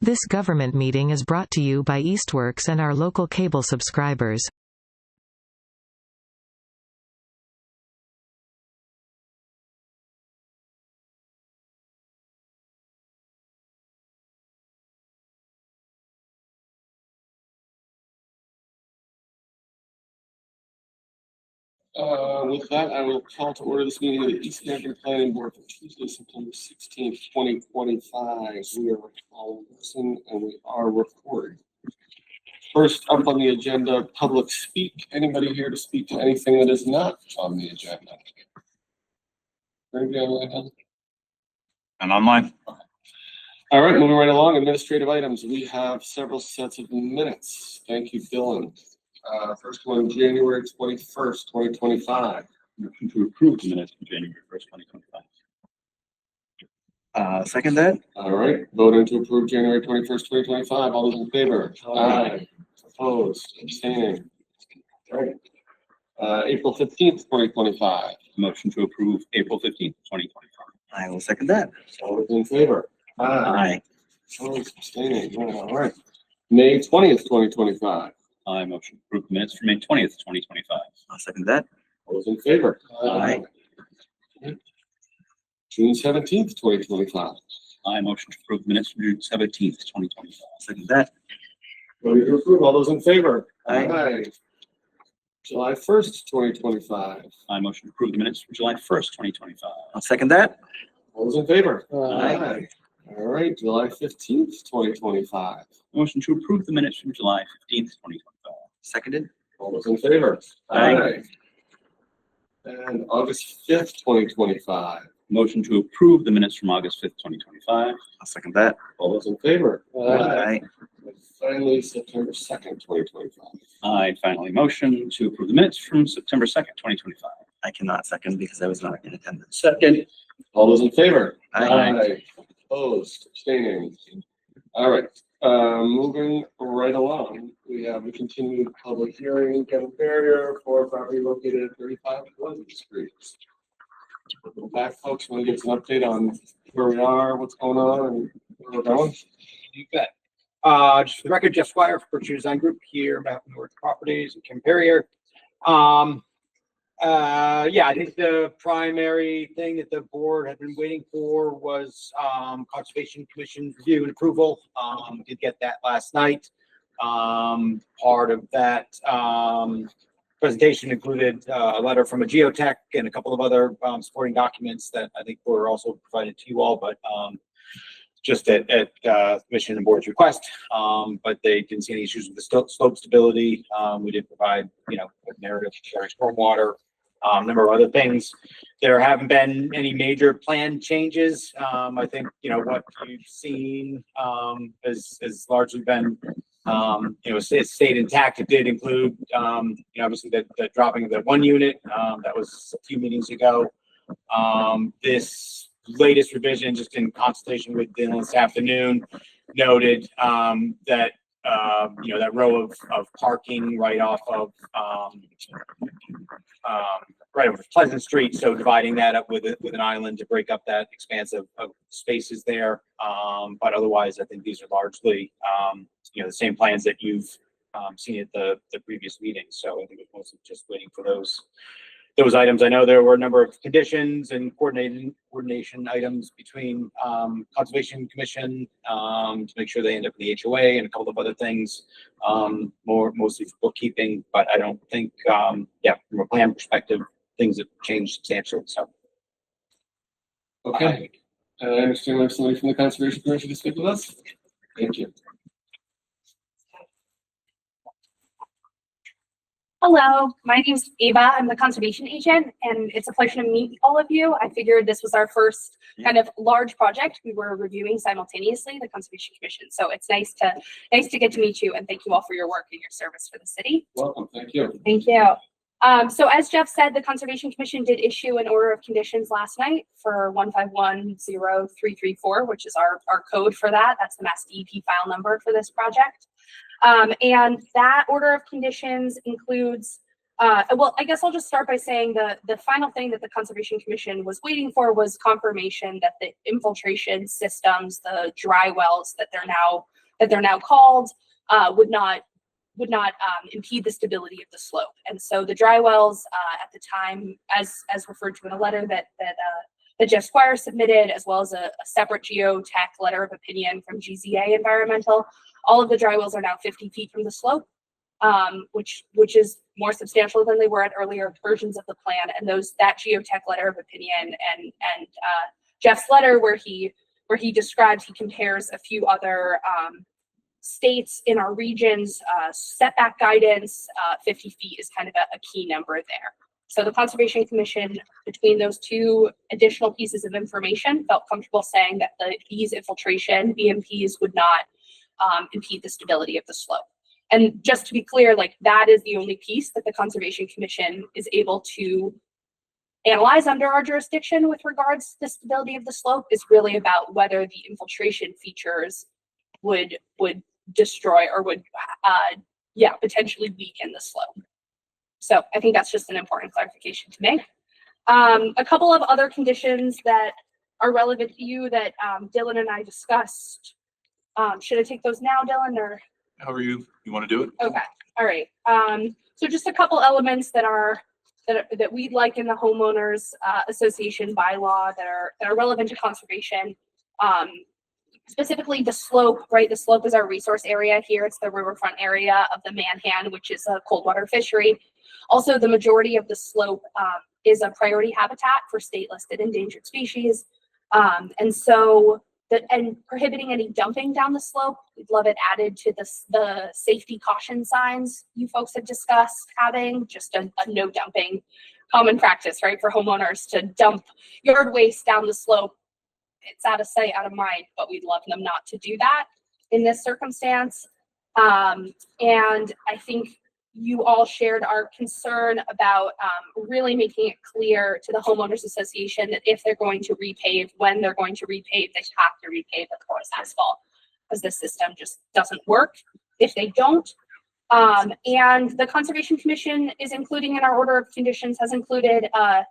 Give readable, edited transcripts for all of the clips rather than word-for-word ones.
This government meeting is brought to you by Eastworks and our local cable subscribers. With that, I will call to order this meeting of the Easthampton Planning Board for Tuesday, September 16th, 2025. We are all listening and we are recording. First up on the agenda, public speak. Anybody here to speak to anything that is not on the agenda? Anybody online? I'm online. All right, moving right along. Administrative items. We have several sets of minutes. Thank you, Dylan. First one, January 21st, 2025. Motion to approve the minutes from January 1st, 2025. Second that. All right, voting to approve January 21st, 2025. All those in favor? Aye. Opposed? Abstaining? All right. April 15th, 2025. Motion to approve April 15th, 2025. I will second that. All those in favor? Aye. Opposed? Abstaining? All right. May 20th, 2025. I motion to approve the minutes from May 20th, 2025. I'll second that. All those in favor? Aye. June 17th, 2025. I motion to approve the minutes from June 17th, 2025. Second that. Voting to approve. All those in favor? Aye. July 1st, 2025. I motion to approve the minutes from July 1st, 2025. I'll second that. All those in favor? Aye. All right, July 15th, 2025. Motion to approve the minutes from July 15th, 2025. Seconded. All those in favor? Aye. And August 5th, 2025. Motion to approve the minutes from August 5th, 2025. I'll second that. All those in favor? Aye. And finally, September 2nd, 2025. I finally motion to approve the minutes from September 2nd, 2025. I cannot second because I was not in attendance. Second. All those in favor? Aye. Opposed? Abstaining? All right, moving right along, we have a continued public hearing, Kevin Barrier for property located at 35 Pleasant Street. Welcome back, folks. Want to give us an update on where we are, what's going on, and where we're going? You bet. Just for the record, Jeff Squire for Purchase Design Group here, Map North Properties and Kim Perrier. Yeah, I think the primary thing that the board had been waiting for was Conservation Commission review and approval. Did get that last night. Part of that presentation included a letter from a geotech and a couple of other supporting documents that I think were also provided to you all, but just at Commission and Board's request. But they didn't see any issues with the slope stability. We did provide, a narrative sharing stormwater, a number of other things. There haven't been any major plan changes. I think, what you've seen has largely been, it stayed intact. It did include, obviously the dropping of the one unit. That was a few meetings ago. This latest revision, just in consultation with Dylan this afternoon, noted that that row of parking right off of right over Pleasant Street, so dividing that up with an island to break up that expanse of spaces there. But otherwise, I think these are largely the same plans that you've seen at the previous meeting. So I think it's mostly just waiting for those items. I know there were a number of conditions and coordination items between Conservation Commission to make sure they end up in the HOA and a couple of other things, mostly for bookkeeping. But I don't think, from a plan perspective, things have changed substantially. So, Okay. I understand we have somebody from the Conservation Commission to speak with us. Thank you. Hello, my name is Ava. I'm the conservation agent, and it's a pleasure to meet all of you. I figured this was our first kind of large project we were reviewing simultaneously, the Conservation Commission. So it's nice to get to meet you, and thank you all for your work and your service for the city. Welcome. Thank you. Thank you. So as Jeff said, the Conservation Commission did issue an order of conditions last night for 1510334, which is our code for that. That's the Mass DEP file number for this project. And that order of conditions includes Well, I guess I'll just start by saying the final thing that the Conservation Commission was waiting for was confirmation that the infiltration systems, the dry wells that they're now called, would not impede the stability of the slope. And so the dry wells at the time, as referred to in a letter that Jeff Squire submitted, as well as a separate geotech letter of opinion from GZA Environmental, all of the dry wells are now 50 feet from the slope, which is more substantial than they were at earlier versions of the plan. And that geotech letter of opinion and Jeff's letter where he describes, he compares a few other states in our region's setback guidance. 50 feet is kind of a key number there. So the Conservation Commission, between those two additional pieces of information, felt comfortable saying that these infiltration BMPs would not impede the stability of the slope. And just to be clear, like that is the only piece that the Conservation Commission is able to analyze under our jurisdiction with regards to the stability of the slope, is really about whether the infiltration features would destroy or would potentially weaken the slope. So I think that's just an important clarification to make. A couple of other conditions that are relevant to you that Dylan and I discussed. Should I take those now, Dylan, or? However you want to do it. Okay, all right. So just a couple elements that we'd like in the homeowners association bylaw that are relevant to conservation. Specifically the slope, right? The slope is our resource area here. It's the riverfront area of the Manhan, which is a cold water fishery. Also, the majority of the slope is a priority habitat for state listed endangered species. And prohibiting any dumping down the slope. We'd love it added to the safety caution signs you folks had discussed having, just a no dumping common practice, right? For homeowners to dump yard waste down the slope. It's out of sight, out of mind, but we'd love them not to do that in this circumstance. And I think you all shared our concern about really making it clear to the homeowners association that if they're going to repave, when they're going to repave, they have to repave the porous asphalt, because the system just doesn't work if they don't. And the Conservation Commission is including in our order of conditions, has included an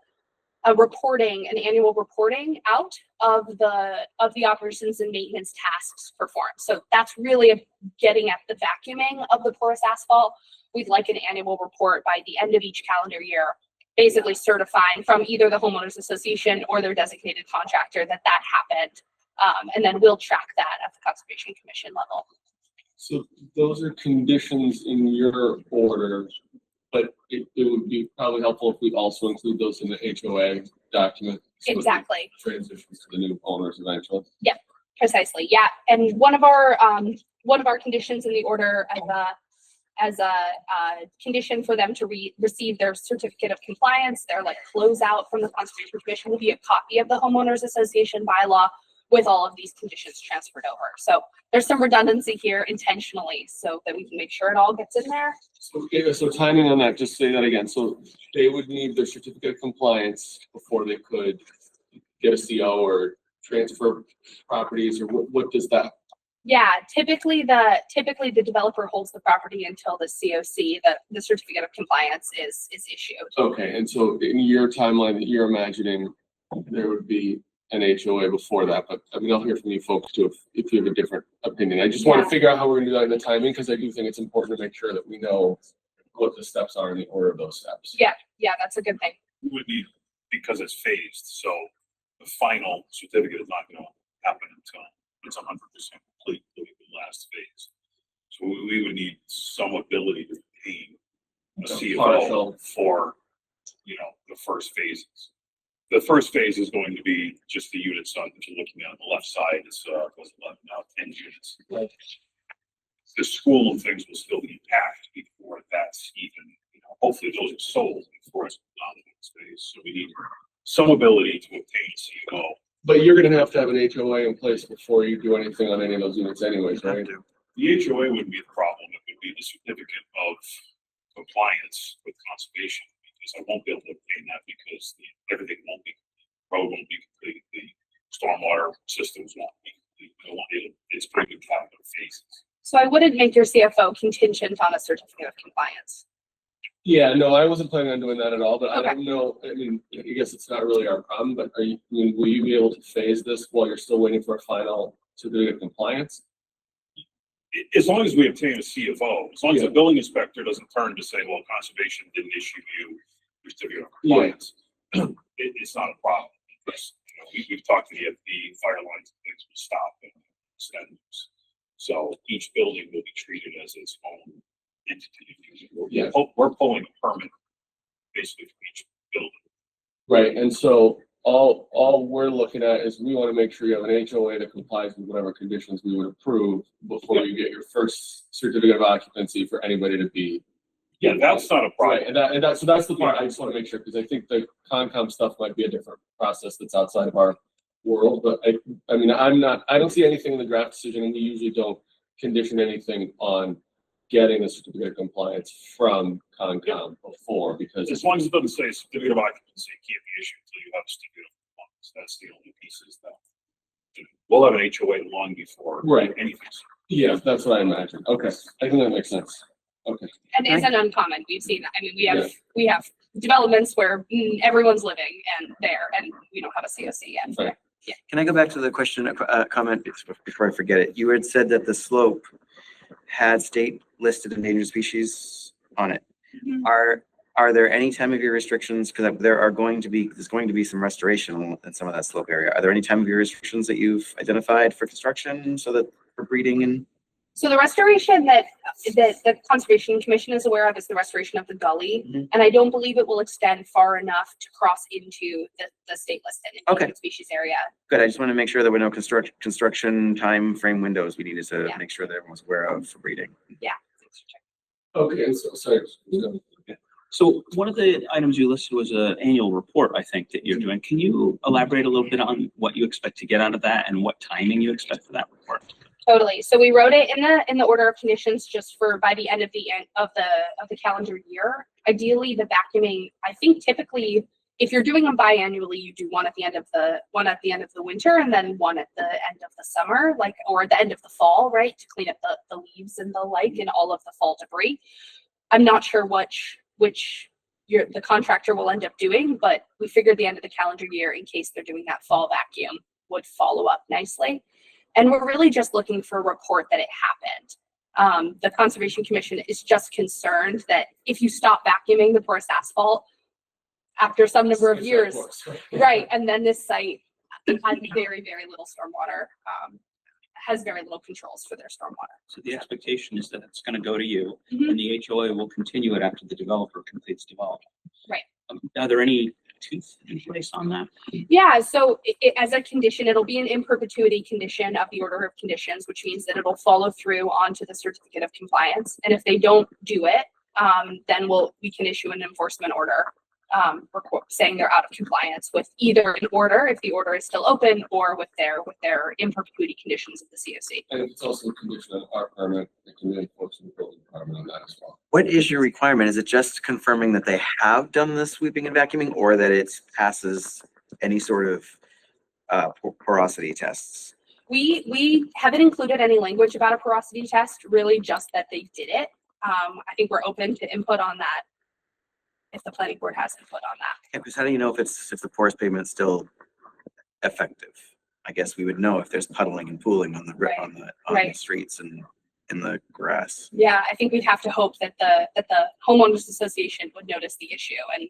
annual reporting out of the operations and maintenance tasks performed. So that's really getting at the vacuuming of the porous asphalt. We'd like an annual report by the end of each calendar year, basically certifying from either the homeowners association or their designated contractor that happened. And then we'll track that at the Conservation Commission level. So those are conditions in your order, but it would be probably helpful if we also include those in the HOA document. So Exactly. Transitions to the new owners eventually. Yeah, precisely. Yeah, and one of our conditions in the order as a condition for them to receive their certificate of compliance, their like closeout from the Conservation Commission, will be a copy of the homeowners association bylaw with all of these conditions transferred over. So there's some redundancy here intentionally so that we can make sure it all gets in there. So timing on that, just say that again. So they would need their certificate of compliance before they could get a CO or transfer properties, or what does that? Yeah, typically the developer holds the property until the COC, the certificate of compliance is issued. Okay, and so in your timeline that you're imagining, there would be an HOA before that, but I mean, I'll hear from you folks too if you have a different opinion. I just want to figure out how we're gonna do that in the timing, because I do think it's important to make sure that we know what the steps are in the order of those steps. Yeah, that's a good thing. We would need, because it's phased, so the final certificate is not gonna happen until it's 100% complete, the last phase. So we would need some ability to obtain a CO for, the first phases. The first phase is going to be just the units that you're looking at on the left side. It's 10 units. Right. The school and things will still be packed before that's even, hopefully those are sold before it's done in this phase. So we need some ability to obtain a CO. But you're gonna have to have an HOA in place before you do anything on any of those units anyways, right? The HOA wouldn't be the problem. It would be the certificate of compliance with conservation, because I won't be able to obtain that because everything won't be, road won't be complete, the stormwater systems won't be complete. It's pretty capital phases. So I wouldn't make your CFO contingent on a certificate of compliance. Yeah, no, I wasn't planning on doing that at all, but I Okay. don't know, I mean, I guess it's not really our problem, but will you be able to phase this while you're still waiting for a final certificate of compliance? As long as we obtain a C of O, as long as Yeah. the building inspector doesn't turn to say, well, conservation didn't issue you your certificate of Yeah. compliance, it's not a problem. Because, we've talked to the fire lines, and things will stop and extend those. So each building will be treated as its own entity. Yeah. We're pulling a permit basically for each building. Right, and so all we're looking at is we want to make sure you have an HOA that complies with whatever conditions we would approve before you get your first certificate of occupancy for anybody to be. Yeah, that's not a problem. Right, so that's the part I just want to make sure, because I think the Concom stuff might be a different process that's outside of our world, but I mean, I don't see anything in the draft decision, and we usually don't condition anything on getting a certificate of compliance from Concom before, because As long as it doesn't say certificate of occupancy can't be issued until you have a certificate of compliance. That's the only pieces that we'll have an HOA long before Right. anything. yeah, that's what I imagined. Okay, I think that makes sense. Okay, And it's an uncommon, we've seen that. I mean, we have developments where everyone's living and we don't have a COC yet. Right. Can I go back to the question, comment before I forget it? You had said that the slope had state listed endangered species on it. Mhm. Are there any time of year restrictions? Because there's going to be some restoration in some of that slope area. Are there any time of year restrictions that you've identified for construction so that for breeding and? So the restoration that the Conservation Commission is aware of is the restoration of the gully. Mhm. And I don't believe it will extend far enough to cross into the state listed endangered species area. Good, I just want to make sure there were no construction time frame windows we needed to Yeah. make sure that everyone was aware of for breeding. okay, and so, sorry. So one of the items you listed was an annual report, I think, that you're doing. Can you elaborate a little bit on what you expect to get out of that and what timing you expect for that report? Totally. So we wrote it in the order of conditions just for by the end of the calendar year. Ideally, the vacuuming, I think typically if you're doing them biannually, you do one at the end of the winter and then one at the end of the summer, or at the end of the fall, right? To clean up the leaves and the like and all of the fall debris. I'm not sure which the contractor will end up doing, but we figured the end of the calendar year in case they're doing that fall vacuum would follow up nicely. And we're really just looking for a report that it happened. The Conservation Commission is just concerned that if you stop vacuuming the porous asphalt after some number of years, right, and then this site has very, very little stormwater, has very little controls for their stormwater. So the expectation is that it's going to go to you Mhm. and the HOA will continue it after the developer completes development. Right. Are there any teeth in place on that? Yeah, so as a condition, it'll be an in perpetuity condition of the order of conditions, which means that it'll follow through onto the certificate of compliance. And if they don't do it, then we can issue an enforcement order saying they're out of compliance with either an order, if the order is still open, or with their in perpetuity conditions of the COC. And if it's also a condition of our permit, it can be enforced in the building department on that as well. What is your requirement? Is it just confirming that they have done the sweeping and vacuuming or that it passes any sort of porosity tests? We haven't included any language about a porosity test, really just that they did it. I think we're open to input on that if the planning board has input on that. Yeah, because how do you know if the porous pavement's still effective? I guess we would know if there's puddling and pooling on the Right. on the Right. streets and in the grass. Yeah, I think we'd have to hope that the homeowners association would notice the issue and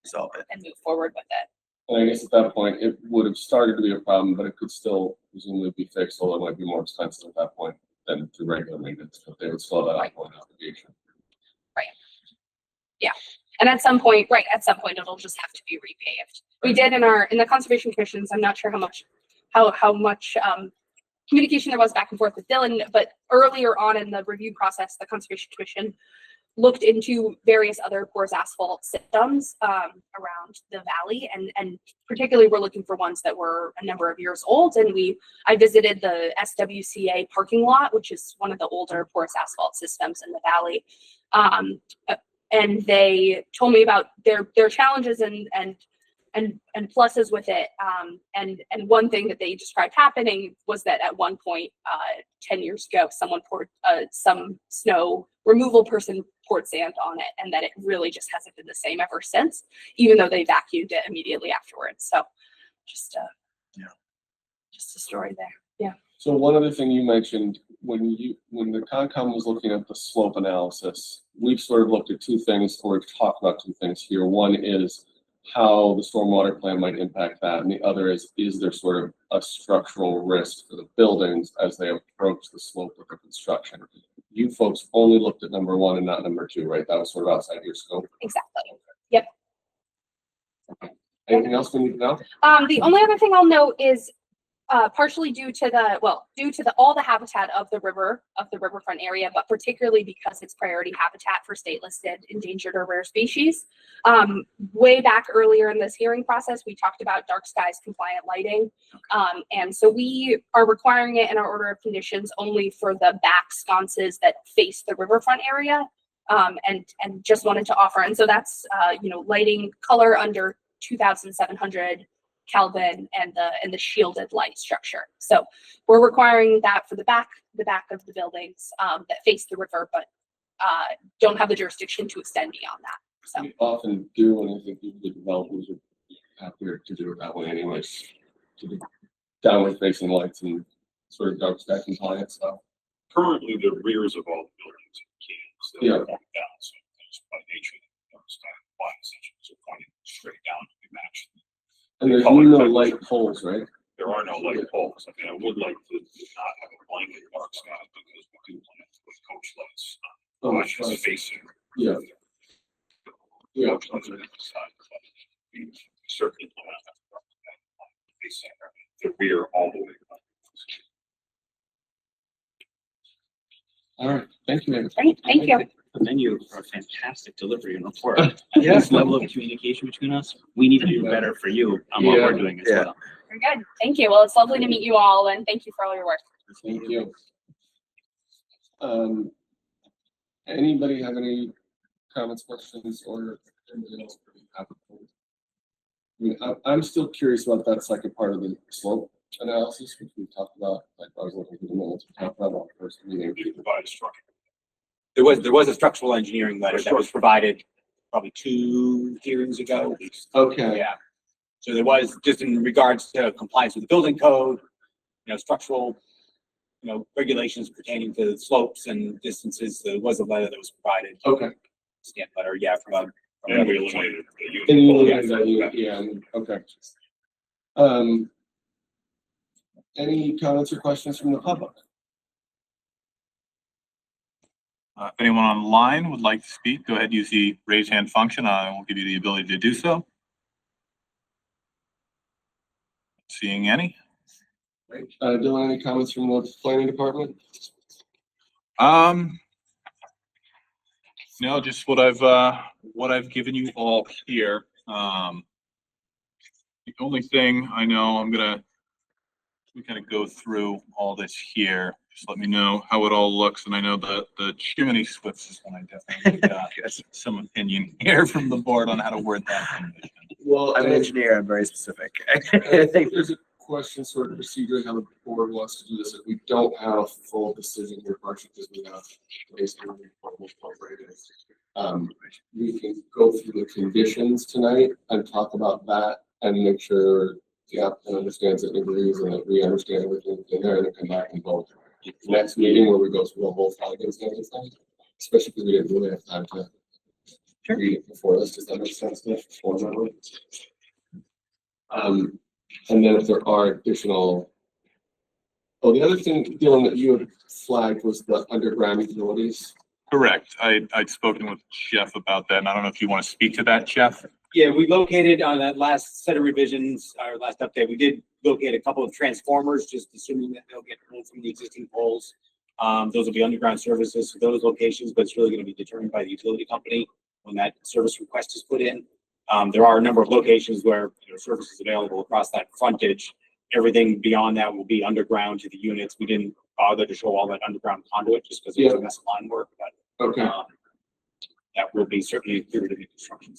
Solve it. move forward with it. And I guess at that point, it would have started to be a problem, but it could still presumably be fixed, although it might be more expensive at that point than the regular maintenance, but they would slow that ongoing obligation. And at some point, it'll just have to be repaved. We did in the conservation commissions, I'm not sure how much communication there was back and forth with Dylan, but earlier on in the review process, the conservation commission looked into various other porous asphalt systems around the valley, and particularly we're looking for ones that were a number of years old. And I visited the SWCA parking lot, which is one of the older porous asphalt systems in the valley. And they told me about their challenges and pluses with it. And one thing that they described happening was that at one point, 10 years ago, some snow removal person poured sand on it, and that it really just hasn't been the same ever since, even though they vacuumed it immediately afterwards. So just a story there. Yeah. So one other thing you mentioned, when the Concom was looking at the slope analysis, we've sort of looked at two things, or talked about two things here. One is how the stormwater plan might impact that, and the other is there sort of a structural risk for the buildings as they approach the slope of the construction? You folks only looked at number one and not number two, right? That was sort of outside your scope. Exactly. Yep. Anything else we need to know? The only other thing I'll note is partially due to all the habitat of the riverfront area, but particularly because it's priority habitat for state listed endangered or rare species. Way back earlier in this hearing process, we talked about dark skies compliant lighting. And so we are requiring it in our order of conditions only for the back sconces that face the riverfront area. And just wanted to offer, and so that's lighting color under 2,700 Kelvin and the shielded light structure. So we're requiring that for the back of the buildings that face the river, but don't have the jurisdiction to extend beyond that. So We often do, and I think the developers are happier to do it that way anyways, to do downward facing lights and sort of dark sky compliant stuff. Currently, the rears of all the buildings are cans that Yeah. are pointing down, so just by nature, the sky lines are pointing straight down to be matched. And there's no light poles, right? There are no light poles. I mean, I would like to not have a blanket dark sky because we do plan to put coach lights on, just facing. Yeah. Yeah. Coach lights on the side, but we certainly don't have that facing the rear all the way up. All right, thank you. Amy. great, thank you. Thank you for a fantastic delivery and report. This level of communication between us, we need to do better for you on what we're doing as well. Very good. Thank you. Well, it's lovely to meet you all, and thank you for all your work. Thank you. Anybody have any comments, questions, or anything else for the applicant? I mean, I'm still curious about that second part of the slope analysis, which we talked about, like I was looking through the minutes, we talked about the first meeting. We provide a structure. There was a structural engineering letter that was provided probably 2 hearings ago. Okay. Yeah. So there was, just in regards to compliance with the building code, structural, regulations pertaining to slopes and distances. There was a letter that was provided. Okay. Stamped letter, yeah, from And we eliminated the unit. And you pole. look at that, yeah, okay. Any comments or questions from the public? If anyone online would like to speak, go ahead, use the raise hand function. I will give you the ability to do so. Seeing any? Dylan, any comments from the planning department? No, just what I've given you all here. The only thing I know, we kind of go through all this here. Just let me know how it all looks. And I know the chimney splits is one I definitely got some opinion here from the board on how to word that condition. Well, I'm an engineer, I'm very specific. I think there's a question sort of procedure how the board wants to do this. If we don't have a full decision here, partially because we have basically incorporated. We can go through the conditions tonight and talk about that and make sure the applicant understands it and agrees and that we understand everything in there and then come back and vote. Next meeting where we go through the whole findings and everything, especially because we didn't really have time to read it before this. Does that make sense? And then if there are additional, the other thing, Dylan, that you had flagged was the underground utilities. Correct. I'd spoken with Jeff about that, and I don't know if you want to speak to that, Jeff. Yeah, we located on that last set of revisions, our last update, we did locate a couple of transformers, just assuming that they'll get pulled from the existing poles. Those will be underground services for those locations, but it's really going to be determined by the utility company when that service request is put in. There are a number of locations where service is available across that frontage. Everything beyond that will be underground to the units. We didn't bother to show all that underground conduit just because it was a mess of line work, but Okay. that will be certainly included in the construction.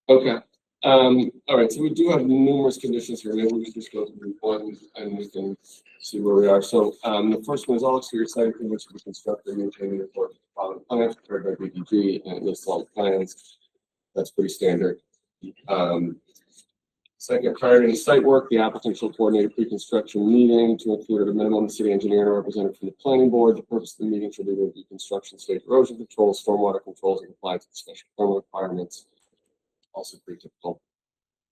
Okay. All right. So we do have numerous conditions here. Maybe we can just go through one and we can see where we are. So the first one is all exterior site in which we construct and maintain the following plans prepared by BDG and it lists all the plans. That's pretty standard. Second, prior to any site work, the applicant shall coordinate a pre-construction meeting to include at a minimum the city engineer and a representative from the planning board. The purpose of the meeting shall be to review construction state erosion control, stormwater controls, and compliance with special permit requirements. Also pretty typical.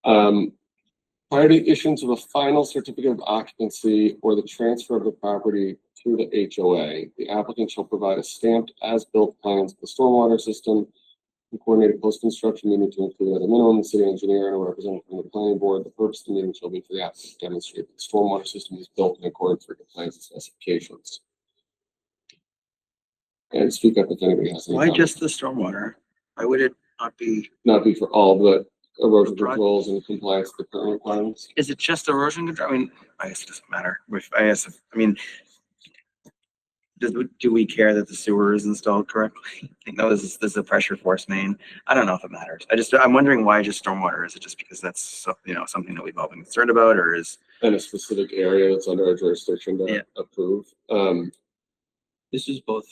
Prior to issuance of a final certificate of occupancy or the transfer of the property to the HOA, the applicant shall provide a stamped as-built plans of the stormwater system and coordinate a post-construction meeting to include at a minimum the city engineer and a representative from the planning board. The purpose of the meeting shall be for the applicant to demonstrate that the stormwater system is built in accordance with the plans and specifications. And speak up if anybody has any Why comments. just the stormwater? Why would it not be, Not be for all, but erosion controls and compliance with the current requirements. is it just erosion control? I mean, I guess it doesn't matter. I guess, I mean, do we care that the sewer is installed correctly? I know this is a pressure force main. I don't know if it matters. I'm wondering why just stormwater? Is it just because that's, you know, something that we've all been concerned about, or is? In a specific area that's under our jurisdiction to approve. This is both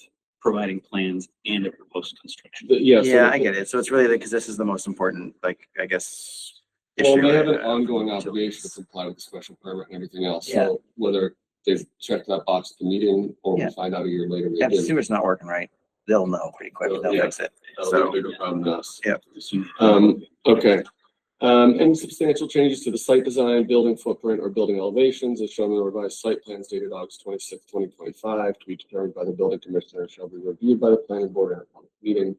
providing plans and a proposed construction. Yes. Yeah, I get it. So it's really because this is the most important, like, I guess. Well, issue, we have an right? ongoing obligation to comply with the special permit and everything else. Yeah. So whether they've checked that box at the meeting or we Yeah. find out a year later. Yeah, if the sewer's not working right, they'll know pretty quick. They'll Yeah. fix it. So. So, Bigger problem than us. Yep. Okay. Any substantial changes to the site design, building footprint, or building elevations as shown in the revised site plans dated August 26, 2025, to be determined by the building commissioner shall be reviewed by the planning board in a public meeting.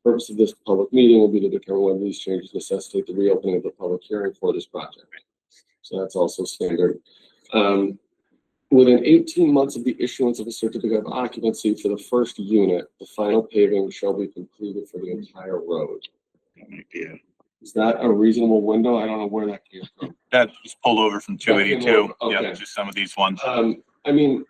Purpose of this public meeting will be to determine whether these changes necessitate the reopening of the public hearing for this project. So that's also standard. Within 18 months of the issuance of a certificate of occupancy for the first unit, the final paving shall be completed for the entire road. yeah. Is that a reasonable window? I don't know where that came from. That was pulled over from two That came eighty-two. over, Yeah, okay. just some of these ones. I mean,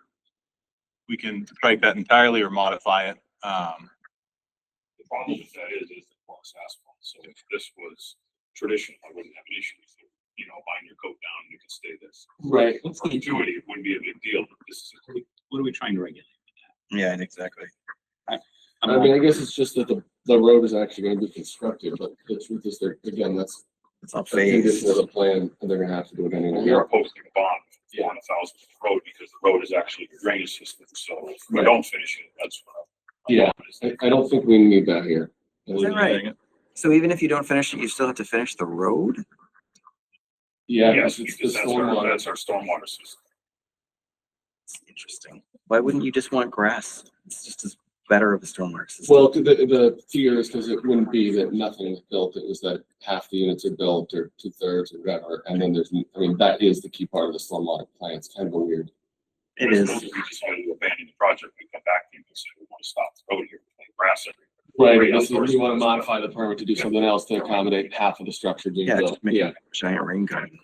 We can strike that entirely or modify it. The problem with that is the cross asphalt. So if this was traditional, I wouldn't have an issue with it. You know, bind your coat down, you can stay this. right. In perpetuity, it wouldn't be a big deal. But this is What are we trying to regulate? Yeah, exactly. I mean, I guess it's just that the road is actually going to be constructed, but the truth is that, again, that's It's all a condition phased. of the plan and they're gonna have to do it anyway. we are posting a bond for 400,000 for the road because the road is actually a drainage system. So if we Right. don't finish it, that's what. Yeah. I don't think we need that here. Is that right? So even if you don't finish it, you still have to finish the road? Yeah, Yes, because it's because the that's our stormwater. stormwater system. It's interesting. Why wouldn't you just want grass? It's just as better of a stormwater system. Well, the fear is because it wouldn't be that nothing was built. It was that half the units are built or 2/3 or whatever. And then I mean, that is the key part of the stormwater plan. It's kind of a weird. It As is. opposed to we decided to abandon the project, we come back to you and say, we want to stop the road here, plant grass everywhere. Right. Right, You want to modify the permit to do something else to accommodate half of the structure being Yeah, built. just make a giant rain garden.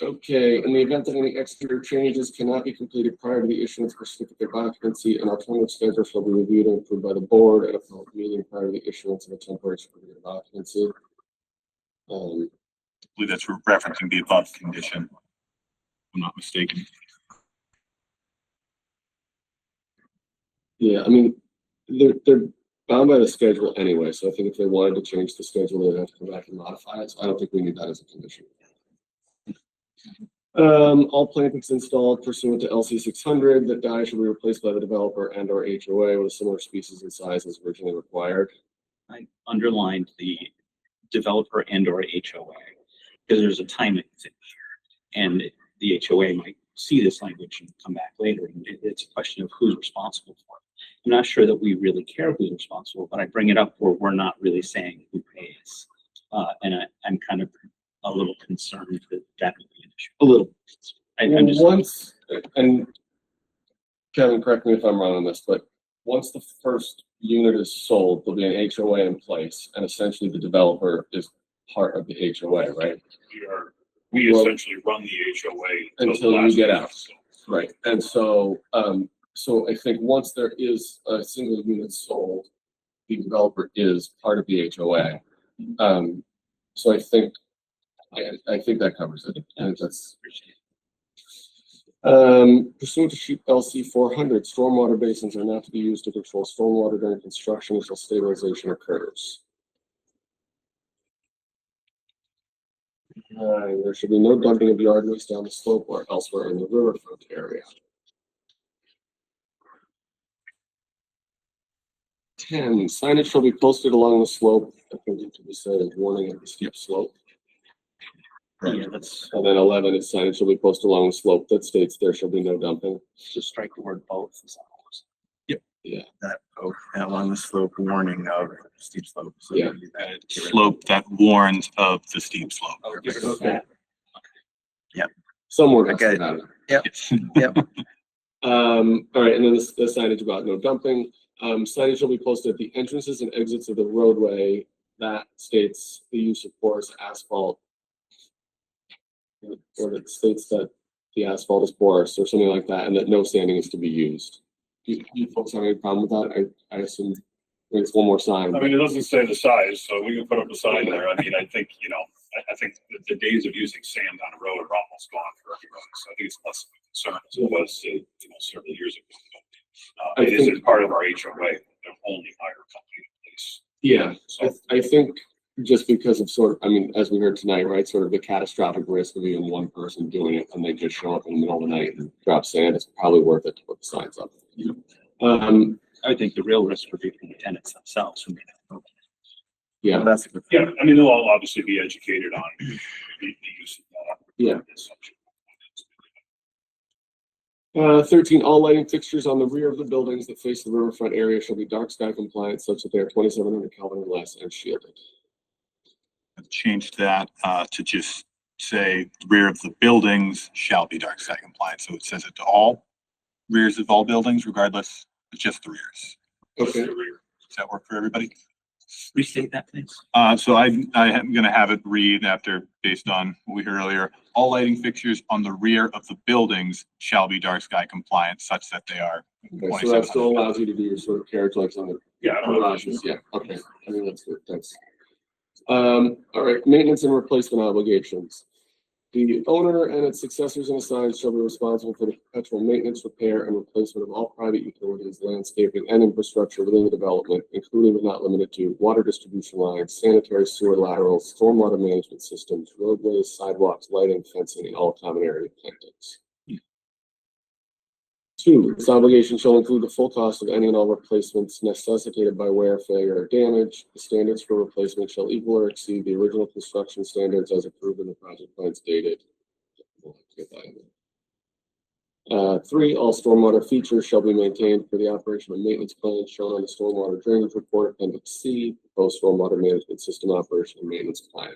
Okay, in the event that any exterior changes cannot be completed prior to the issuance of a certificate of occupancy, an alternative schedule shall be reviewed and approved by the board at a public meeting prior to the issuance of a temporary certificate of occupancy. I believe that's referencing the above condition. If I'm not mistaken. Yeah, I mean, they're bound by the schedule anyway, so I think if they wanted to change the schedule, they'd have to come back and modify it, so I don't think we need that as a condition. All plantings installed pursuant to LC 600 that die shall be replaced by the developer and or HOA with a similar species and size as originally required. I underlined the developer and or HOA because there's a timing thing here. And the HOA might see this language and come back later. And it's a question of who's responsible for it. I'm not sure that we really care who's responsible, but I bring it up where we're not really saying who pays. I'm kind of a little concerned that that would be an issue. A little. I'm just. Once, and Kevin, correct me if I'm wrong on this, but once the first unit is sold, there'll be an HOA in place, and essentially the developer is part of the HOA, right? We Well, essentially run the HOA until the you last get day, out. so. Right, and so I think once there is a single unit sold, the developer is part of the HOA. So I think that covers it. I think that's. Pursuant to sheet LC 400, stormwater basins are not to be used to control stormwater during construction until stabilization occurs. There should be no dumping of yard waste down the slope or elsewhere in the riverfront area. 10, signage shall be posted along the slope. I think it could be said as warning of the steep slope. Yeah, that's, And then 11 is signage shall be posted along the slope that states there shall be no dumping. just strike the word both. That, oh, along the slope warning of steep slope. So Yeah. maybe that- Slope that warns of the steep slope. Oh, get rid of that. Somewhere. Okay. Yes. All right, and then the signage about no dumping. Signage shall be posted at the entrances and exits of the roadway that states the use of porous asphalt. Or that states that the asphalt is porous or something like that, and that no sanding is to be used. You folks have any problem with that? I assume it's one more sign. I mean, it doesn't say the size, so we can put up a sign there. I mean, I think, you know, I think the days of using sand on a road are almost gone for everybody. So I think it's less of a concern as it was, you know, several years ago. It isn't part of our HOA. They're only hire company in place. Yeah, So I think just because of sort of, I mean, as we heard tonight, right, sort of the catastrophic risk of even one person doing it and they just show up in the middle of the night and drop sand, it's probably worth it to put the signs up. I think the real risk would be for the tenants themselves who may not know. Yeah, That's a good. yeah, I mean, they'll all obviously be educated on the use of that. yeah. 13, all lighting fixtures on the rear of the buildings that face the riverfront area shall be dark sky compliant such that they are 2700 Kelvin or less and shielded. I've changed that to just say rear of the buildings shall be dark sky compliant. So it says it to all rears of all buildings, regardless, it's just the rears. Okay. Does that work for everybody? Restate that, please. So I am gonna have it read after, based on what we heard earlier, all lighting fixtures on the rear of the buildings shall be dark sky compliant such that they are. Okay, so that still allows you to do your sort of carriage lights on the Yeah, I don't know. garages, yeah, okay, I mean, that's good, thanks. All right, maintenance and replacement obligations. The owner and its successors and assigns shall be responsible for the perpetual maintenance, repair, and replacement of all private utilities, landscaping, and infrastructure within the development, including but not limited to water distribution lines, sanitary sewer laterals, stormwater management systems, roadways, sidewalks, lighting, fencing, and all common area plantings. 2, this obligation shall include the full cost of any and all replacements necessitated by wear, failure, or damage. The standards for replacement shall equal or exceed the original construction standards as approved in the project plans dated. 3, all stormwater features shall be maintained for the operation of maintenance plans shown on the stormwater drainage report, Appendix C, proposed stormwater management system operation and maintenance plan.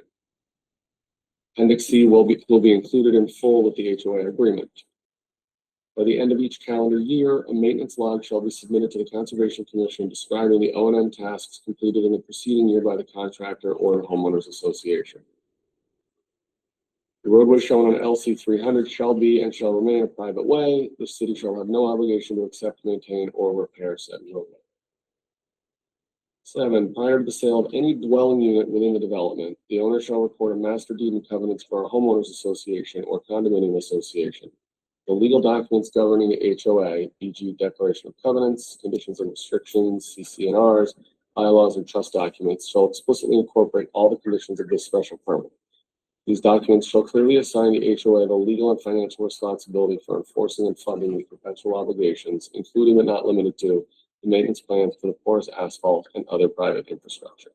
Appendix C will be included in full with the HOA agreement. By the end of each calendar year, a maintenance log shall be submitted to the Conservation Commission describing the O&M tasks completed in the preceding year by the contractor or the homeowners association. The roadway shown on LC 300 shall be and shall remain a private way. The city shall have no obligation to accept, maintain, or repair said roadway. 7, prior to the sale of any dwelling unit within the development, the owner shall record a master deed and covenants for a homeowners association or condominium association. The legal documents governing the HOA, e.g. declaration of covenants, conditions and restrictions, CC&Rs, bylaws, and trust documents shall explicitly incorporate all the conditions of this special permit. These documents shall clearly assign the HOA the legal and financial responsibility for enforcing and funding the perpetual obligations, including but not limited to the maintenance plans for the porous asphalt and other private infrastructure.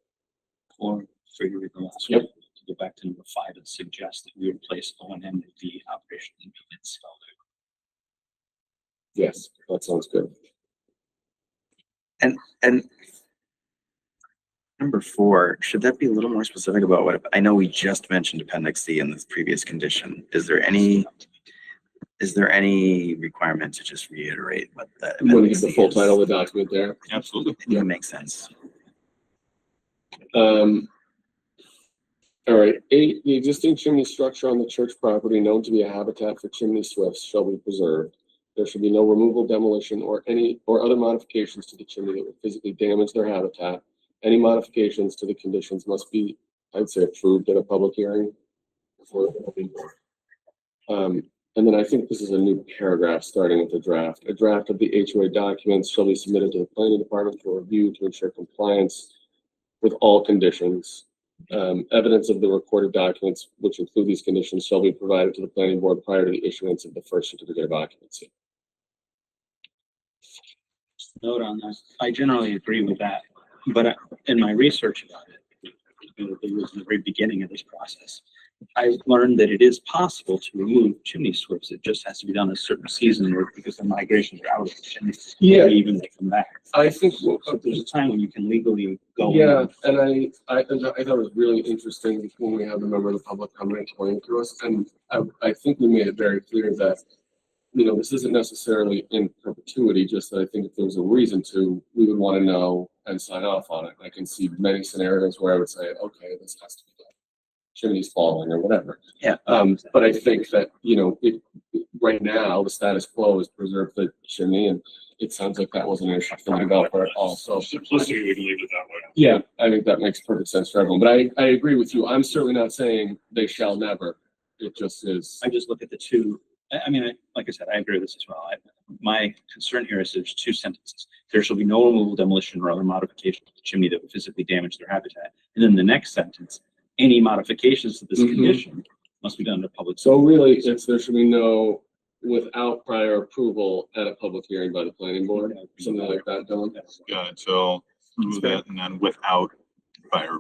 Or for your last Yep. one, to go back to number 5 and suggest that we replace O&M with the operation and maintenance. Yes, that sounds good. And number 4, should that be a little more specific about what, I know we just mentioned Appendix C in this previous condition. Is there any requirement to just reiterate what the You want to Appendix give the C full is? title of the document there? Absolutely. It makes sense. All right, 8, the existing chimney structure on the church property known to be a habitat for chimney swifts shall be preserved. There should be no removal, demolition, or other modifications to the chimney that would physically damage their habitat. Any modifications to the conditions must be, I'd say, approved at a public hearing before. And then I think this is a new paragraph starting with the draft. A draft of the HOA documents shall be submitted to the planning department for review to ensure compliance with all conditions. Evidence of the recorded documents, which include these conditions, shall be provided to the planning board prior to the issuance of the first certificate of occupancy. Note on that. I generally agree with that, but in my research about it, it was in the very beginning of this process. I learned that it is possible to remove chimney sweeps. It just has to be done a certain season or because the migrations are out of the chimney. Yeah. Even they come back. I think So there's a time when you can legally go. yeah, and I thought it was really interesting when we had the member of the public come and explain to us, and I think we made it very clear that, you know, this isn't necessarily in perpetuity, just that I think if there was a reason to, we would want to know and sign off on it. I can see many scenarios where I would say, okay, this has to be done. Chimney's falling or whatever. Yeah. But I think that, you know, right now, the status quo is preserve the chimney, and it sounds like that wasn't an issue for the developer also. Simplicity, we can leave it that way. Yeah, I think that makes perfect sense for everyone, but I agree with you. I'm certainly not saying they shall never. It just is. I just look at the two. I mean, like I said, I agree with this as well. My concern here is there's two sentences. There shall be no removal, demolition, or other modification of the chimney that would physically damage their habitat. And then the next sentence, any modifications to this condition must be done in a public. So really, it's, there should be no, without prior approval at a public hearing by the planning board, something like that, Dylan? Got it. So remove that and then without prior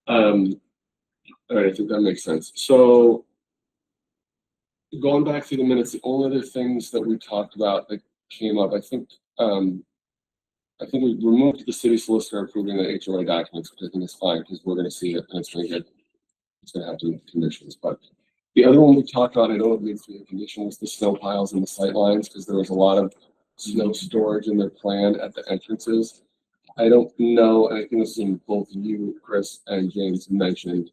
approval. All right, I think that makes sense. So going back through the minutes, the only other things that we talked about that came up, I think we removed the city solicitor approving the HOA documents, which I think is fine because we're going to see it and it's going to have to meet conditions. But the other one we talked about, I don't know if it needs to be a condition, was the snow piles and the sight lines, because there was a lot of snow storage in their plan at the entrances. I don't know, and I think this is in both you, Chris, and James mentioned.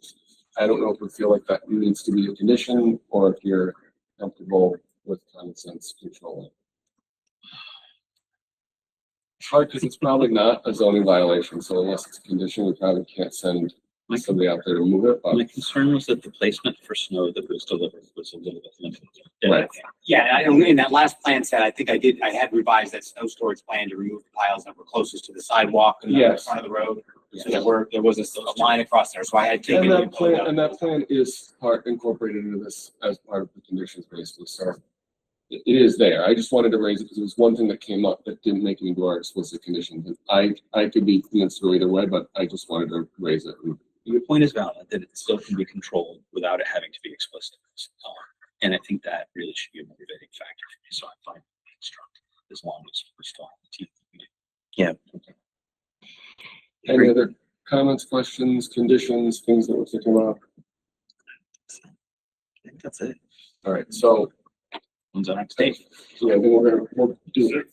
I don't know if we feel like that needs to be a condition or if you're comfortable with common sense controlling. It's hard because it's probably not a zoning violation, so unless it's a condition, we probably can't send somebody out there to move it. But My concern was that the placement for snow that was delivered was a little bit limited. Right. Yeah, I don't, in that last plan set, I think I had revised that snow storage plan to remove the piles that were closest to the sidewalk and the Yes. front of the road. So there was a line across there, so I had taken. And that plan is incorporated into this as part of the conditions basically, so it is there. I just wanted to raise it because it was one thing that came up that didn't make it into our explicit condition. I could be convinced to go either way, but I just wanted to raise it. Your point is valid, that it still can be controlled without it having to be explicit. And I think that really should be a motivating factor for me, so I'm fine with being instructed, as long as we're still on the team. Yeah. Any other comments, questions, conditions, things that we're thinking about? I think that's it. All right, so When's our next date? yeah, then we'll do it.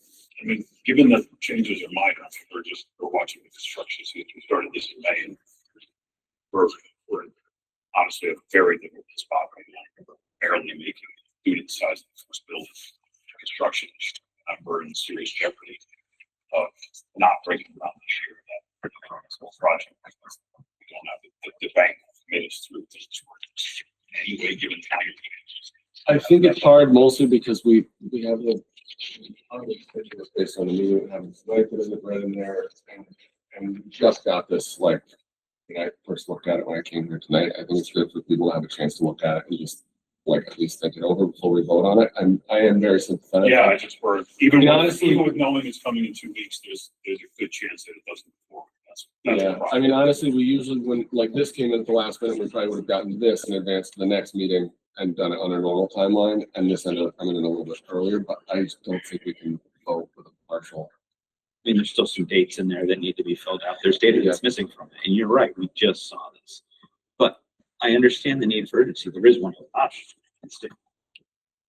I mean, given the changes are minor, we're watching the construction season. We started this in May. And we're honestly a very difficult spot right now. We're barely making due to the size of the first building. Construction is we're in serious jeopardy of not breaking ground this year. That critical project. We don't have the bank made us through this anyway, given time. I think it's hard mostly because we have the based on the meeting, we have tonight that isn't right in there, and we just got this like when I first looked at it when I came here tonight. I think it's good for people to have a chance to look at it and just like at least think it over before we vote on it. I am very sympathetic. Yeah, I just worry. Even honestly, with knowing it's coming in 2 weeks, there's a good chance that it doesn't move forward. That's Yeah, the problem. I mean, honestly, we usually, when like this came in at the last minute, we probably would have gotten this in advance to the next meeting and done it on a normal timeline, and this ended up coming in a little bit earlier, but I just don't think we can vote with a partial. I mean, there's still some dates in there that need to be filled out. There's data that's missing from it, and you're right, we just saw this. But I understand the need for urgency. There is one option. It's to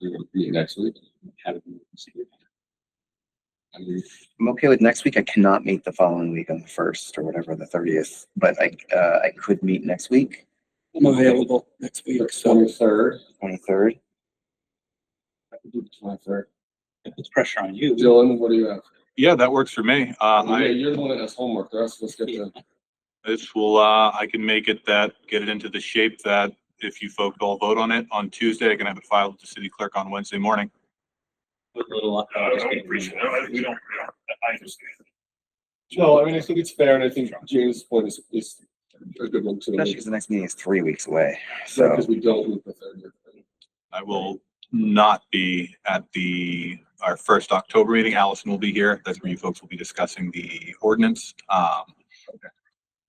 We're gonna meet next week. have it. I mean, I'm okay with next week. I cannot meet the following week on the 1st or whatever, the 30th, but I could meet next week, I'm available next week, the so 23rd. 23rd. I could do the 23rd. It puts pressure on you. Dylan, what do you have? Yeah, that works for me. Yeah, you're the one that has homework. The rest of us get to. This will, I can make it get it into the shape that if you folks all vote on it on Tuesday, I can have it filed with the city clerk on Wednesday morning. With a little luck, I I'll just don't get it appreciate moved. it. We don't, I understand. No, I mean, I think it's fair, and I think James' point is a good one too. Especially because the next meeting is 3 weeks away. So Because we don't meet the 30th. I will not be at our first October meeting. Allison will be here. That's where you folks will be discussing the ordinance.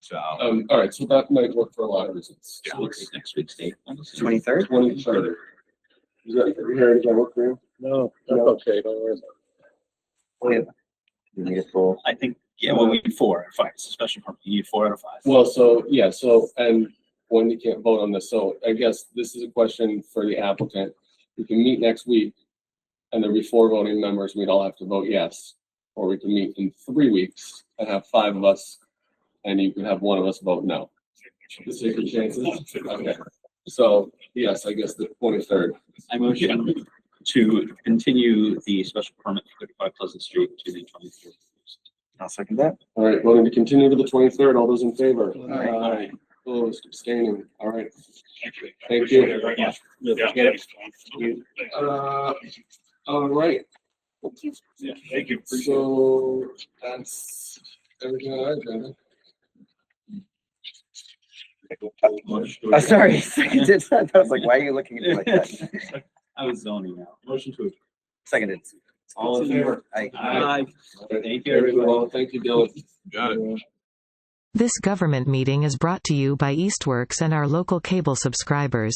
So All right, so that might work for a lot of reasons. Yeah. So it's Next week's date. 23rd? 23rd. Is that, are you hearing that work for you? No, that's okay, don't worry. You need a full. I think, yeah, well, we need 4 out of 5. It's a special permit. You need 4 out of 5. Well, so, yeah, so, and when you can't vote on this, so I guess this is a question for the applicant. We can meet next week, and there'll be 4 voting members, we'd all have to vote yes. Or we can meet in 3 weeks and have 5 of us, and you can have 1 of us vote no. The safer chances? Okay. So, yes, I guess the 23rd. I motion to continue the special permit for 35 Pleasant Street to the 24th. I'll second that. All right, voting to continue to the 23rd. All those in favor? Aye. Opposed, abstaining. All right. Thank you. Thank you. Appreciate it very much. Yeah, Get it. thanks. All right. Yeah, thank you. So that's everything on our agenda. Oh, sorry. Seconded. I was like, why are you looking at me like that? I was zoning out. Motion to. Seconded. All in favor? Aye. Aye. Thank you, Very everyone. well. Thank you, Dylan. got it. This government meeting is brought to you by Eastworks and our local cable subscribers.